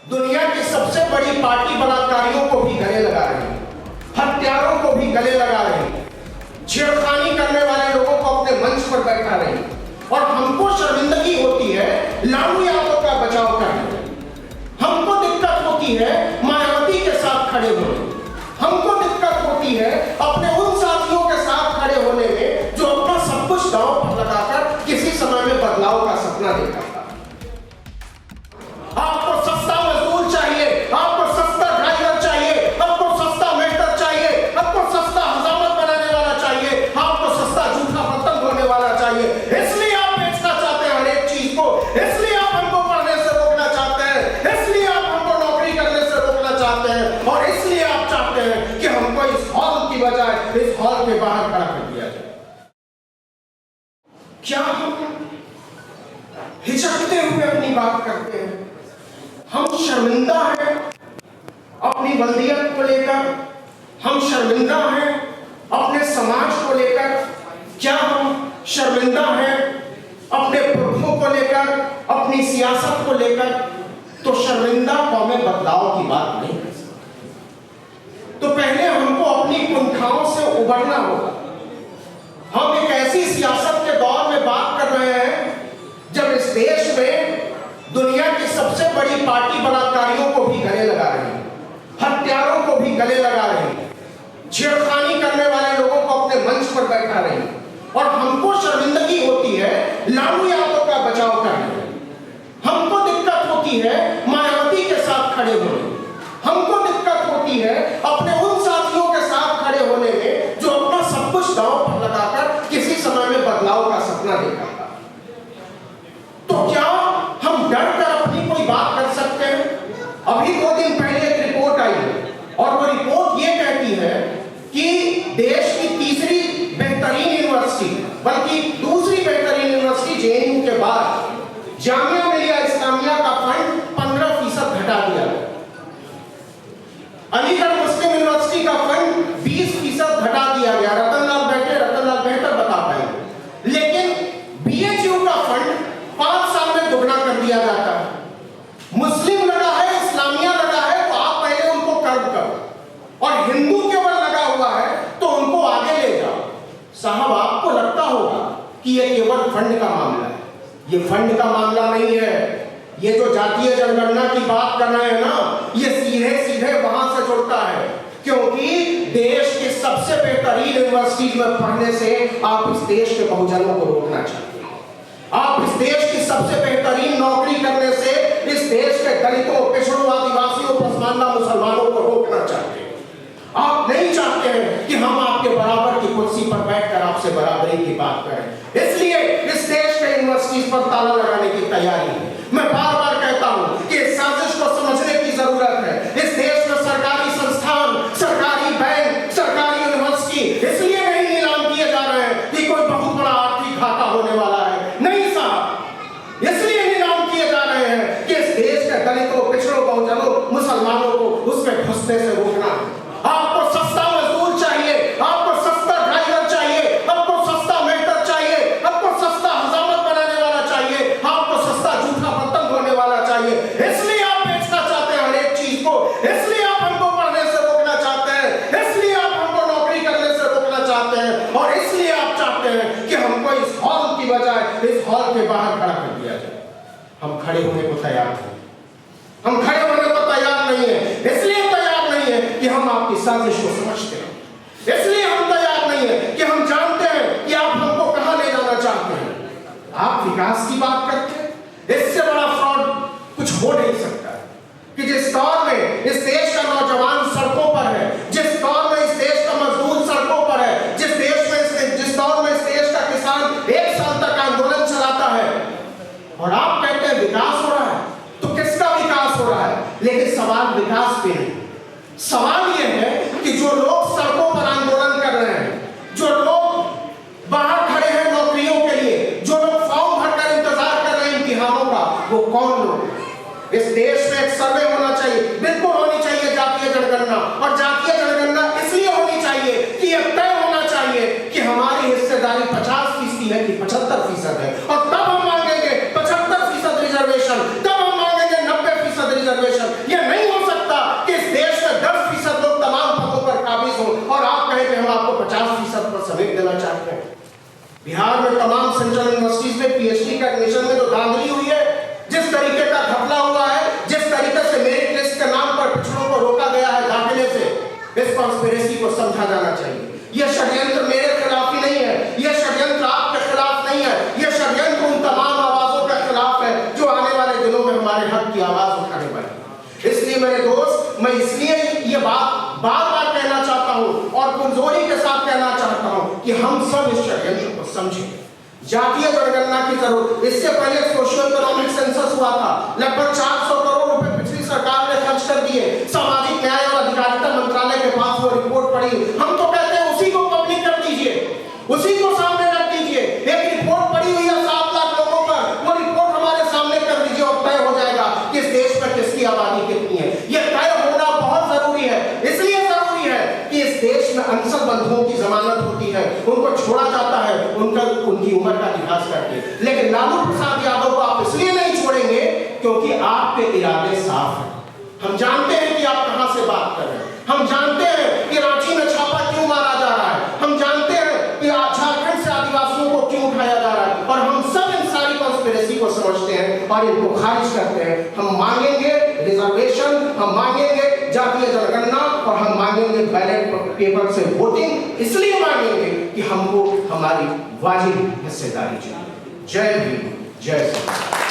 दुनिया की सबसे बड़ी पार्टी बलात्कारियों को भी गले लगा रही है, हत्यारों को भी गले लगा रही है, छेड़खानी करने वाले लोगों को अपने मंच पर बैठा रही है। और हमको शर्मिंदगी होती है लालू यादव का बचाव करने में, हमको दिक्कत होती है मायावती के साथ खड़े होने में, हमको दिक्कत होती है अपने उन साथियों के साथ खड़े होने में जो अपना सब कुछ दांव पर लगाकर किसी समय में बदलाव का सपना देखा था। आपको सस्ता मजदूर चाहिए, आपको सस्ता ड्राइवर चाहिए, आपको सस्ता मेटर चाहिए, आपको सस्ता हजामत बनाने वाला चाहिए, आपको सस्ता जूठा बर्तन धोने वाला चाहिए। इसलिए आप बेचना चाहते हैं हर एक चीज को, इसलिए आप हमको पढ़ने से रोकना चाहते हैं, इसलिए आप हमको नौकरी करने से रोकना चाहते हैं, और इसलिए आप चाहते हैं कि हमको इस हॉल की बजाय इस हॉल के बाहर खड़ा कर दिया जाए। क्या हम हिचकते हुए अपनी बात करते हैं? हम शर्मिंदा हैं अपनी बल्दियत को लेकर, हम शर्मिंदा हैं अपने समाज को लेकर, क्या हम शर्मिंदा हैं अपने पुरखों को लेकर, अपनी सियासत को लेकर? तो शर्मिंदा कौमें बदलाव की बात नहीं कर सकती। तो पहले हमको अपनी कुंठाओं से उबरना होगा। हम एक ऐसी सियासत के दौर में बात कर रहे हैं जब इस देश में दुनिया की सबसे बड़ी पार्टी बलात्कारियों को भी गले लगा रही है, हत्यारों को भी गले लगा रही है, छेड़खानी करने वाले लोगों को अपने मंच पर बैठा रही है। और हमको शर्मिंदगी होती है लालू यादव का बचाव करने में, हमको दिक्कत होती है मायावती के साथ खड़े होने में, हमको दिक्कत होती है अपने उन साथियों के साथ खड़े होने में जो अपना सब कुछ दांव पर लगाकर किसी समय में बदलाव का सपना देखा था। तो क्या हम डर कर अपनी कोई बात कर सकते हैं? अभी 2 दिन पहले एक रिपोर्ट आई है और वो रिपोर्ट ये कहती है कि देश की तीसरी बेहतरीन यूनिवर्सिटी, बल्कि दूसरी बेहतरीन यूनिवर्सिटी जेएनयू के बाद जामिया मिलिया इस्लामिया का फंड 15% घटा दिया गया। अलीगढ़ मुस्लिम यूनिवर्सिटी का फंड 20% घटा दिया गया। रतनलाल बेहतर बता पाएंगे। लेकिन बीएचयू का फंड 5 साल में दुगना कर दिया जाता है। मुस्लिम लगा है, इस्लामिया लगा है, तो आप पहले उनको कर्व करो, और हिंदू केवल लगा हुआ है तो उनको आगे ले जाओ। साहब, आपको लगता होगा कि ये केवल फंड का मामला है। ये फंड का मामला नहीं है। ये जो जातीय जनगणना की बात कर रहे हैं ना, ये सीधे सीधे वहां से जुड़ता है, क्योंकि देश की सबसे बेहतरीन यूनिवर्सिटी में पढ़ने से आप इस देश के बहुजनों को रोकना चाहते हैं। आप इस देश की सबसे बेहतरीन नौकरी करने से इस देश के दलितों, पिछड़ों, आदिवासियों, पसमानदा मुसलमानों को रोकना चाहते हैं। आप नहीं चाहते हैं कि हम आपके बराबर की कुर्सी पर बैठकर आपसे बराबरी की बात करें। इसलिए इस देश के यूनिवर्सिटीज पर ताला लगाने की तैयारी है। मैं बार बार कहता हूं कि इस साजिश को समझने की जरूरत है। इस देश में सरकारी संस्थान, सरकारी बैंक, सरकारी यूनिवर्सिटी इसलिए नहीं नीलाम किए जा रहे हैं कि कोई बहुत बड़ा आर्थिक घाटा होने वाला है। नहीं साहब, इसलिए नीलाम किए जा रहे हैं कि इस देश के दलितों, पिछड़ों, बहुजनों, मुसलमानों को उसमें घुसने से रोकना है। आपको सस्ता मजदूर चाहिए, आपको सस्ता ड्राइवर चाहिए, आपको सस्ता मेटर चाहिए, आपको सस्ता हजामत बनाने वाला चाहिए, आपको सस्ता जूठा बर्तन धोने वाला चाहिए। इसलिए आप बेचना चाहते हैं हर एक चीज को, इसलिए आप हमको पढ़ने से रोकना चाहते हैं, इसलिए आप हमको नौकरी करने से रोकना चाहते हैं, और इसलिए आप चाहते हैं कि हमको इस हॉल की बजाय इस हॉल के बाहर खड़ा कर दिया जाए। हम खड़े होने को तैयार हैं, हम खड़े होने को तैयार नहीं है। इसलिए तैयार नहीं है कि हम आपकी साजिश को समझते हैं, इसलिए हम तैयार नहीं है कि हम जानते हैं कि आप हमको कहां ले जाना चाहते हैं। आप विकास की बात करते हैं, इससे बड़ा फ्रॉड कुछ हो नहीं सकता कि जिस दौर में इस देश का नौजवान सड़कों पर है, जिस दौर में इस देश का मजदूर सड़कों पर है, जिस दौर में इस देश का किसान 1 साल तक आंदोलन चलाता है, और आप कहते हैं विकास हो रहा है, तो किसका विकास हो रहा है? लेकिन सवाल विकास पे नहीं, सवाल यह है कि जो लोग सड़कों पर आंदोलन कर रहे हैं, जो लोग बाहर खड़े हैं नौकरियों के लिए, जो लोग फॉर्म भरकर इंतजार कर रहे हैं इम्तिहानों का, वो कौन लोग? इस देश में एक सर्वे होना चाहिए, बिल्कुल होनी चाहिए जातीय जनगणना, और जातीय जनगणना इसलिए होनी चाहिए कि यह तय होना चाहिए कि हमारी हिस्सेदारी 50% है कि 75% है, और तब हम मांगेंगे 75% रिजर्वेशन, तब हम मांगेंगे 90% रिजर्वेशन। तमाम सेंट्रल यूनिवर्सिटीज में पीएचडी का एडमिशन में जो धांधली हुई है, जिस तरीके का घपला हुआ है, जिस तरीके से मेरिट लिस्ट के नाम पर पिछड़ों को रोका गया है दाखिले से, इस कॉन्स्पिरेसी को समझा जाना चाहिए। यह षड्यंत्र मेरे खिलाफ ही नहीं है, यह षड्यंत्र आपके खिलाफ नहीं है, यह षड्यंत्र उन तमाम आवाजों के खिलाफ है जो आने वाले दिनों में हमारे हक की आवाज उठाने वाली। इसलिए मेरे दोस्त, मैं इसलिए ये बात बार बार कहना चाहता हूं और पुरजोरी के साथ कहना चाहता हूं कि हम सब इस षड्यंत्र को समझें। जातीय जनगणना की जरूरत, इससे पहले सोशियो इकोनॉमिक सेंसस हुआ था, लगभग 400 करोड़ रुपए पिछली सरकार ने खर्च कर दिए। सामाजिक न्याय और अधिकारिता मंत्रालय के पास वो रिपोर्ट पड़ी, हम तो कहते हैं उसी को पब्लिक कर दीजिए, उसी को सामने रख दीजिए। एक रिपोर्ट पड़ी हुई है 7 लाख लोगों पर, वो रिपोर्ट हमारे सामने कर दीजिए और तय हो जाएगा कि इस देश में किसकी आबादी कितनी है। यह तय होना बहुत जरूरी है, इसलिए जरूरी है कि इस देश में अनशन बंधुओं की जमानत होती है, उनको छोड़ा जाता है उनकी उम्र का लिहाज करके। लेकिन लालू प्रसाद यादव को आप इसलिए नहीं छोड़ेंगे क्योंकि आपके इरादे साफ हैं। हम जानते हैं कि आप कहां से बात कर रहे हैं, हम जानते हैं कि रांची में छापा क्यों मारा जा रहा है, हम जानते हैं कि झारखंड से आदिवासियों को क्यों उठाया जा रहा है, और हम सब इन सारी कॉन्स्पिरेसी को समझते हैं और इनको खारिज करते हैं। हम मांगेंगे रिजर्वेशन, हम मांगेंगे जातीय जनगणना और हम मांगेंगे बैलेट पेपर से वोटिंग, इसलिए मांगेंगे कि हमको हमारी वाजिब हिस्सेदारी चाहिए। जय भीम, जय श्री राम।